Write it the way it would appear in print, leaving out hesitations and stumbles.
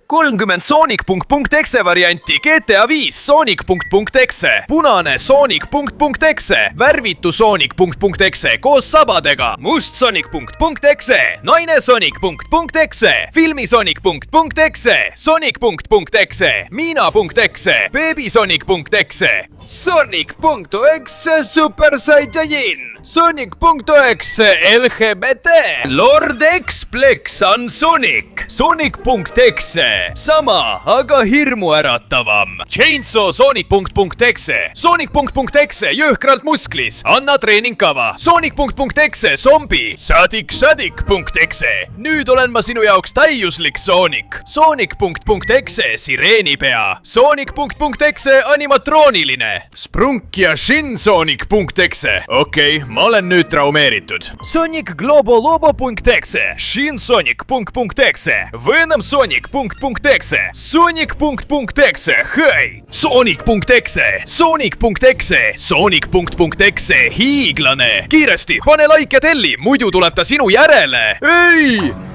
30 Sonic.exe varianti GTA 5 Sonic.exe, punane Sonic.exe, värvitu Sonic.exe koos sabadega, must Sonic.exe, naine Sonic.exe, filmi Sonic.exe, Sonic.exe, Miina.exe, beebi Sonic.exe, Sonic.exe Super Saiyajin, Sonic.exe LGBT, Lord X-Plex on Sonic, Sonic.exe, sama, aga hirmuäratavam, Chainsaw Sonic.exe, Sonic.exe jõhkralt musklis, anna treeningkava, Sonic.exe zombi, Sadik.exe, nüüd olen ma sinu jaoks täiuslik Sonic, Sonic.exe sireenipea, Sonic.exe animatrooniline, Sprunk ja Shin Sonic.exe, okei, ma olen nüüd traumeeritud. Sonic Globo Lobo.exe, Shin Sonic.exe, Venom Sonic.exe, Sonic.exe, hei! Sonic.exe, Sonic.exe, Sonic.exe, hiiglane! Kiiresti, pane like ja telli, muidu tuleb ta sinu järele! Ei!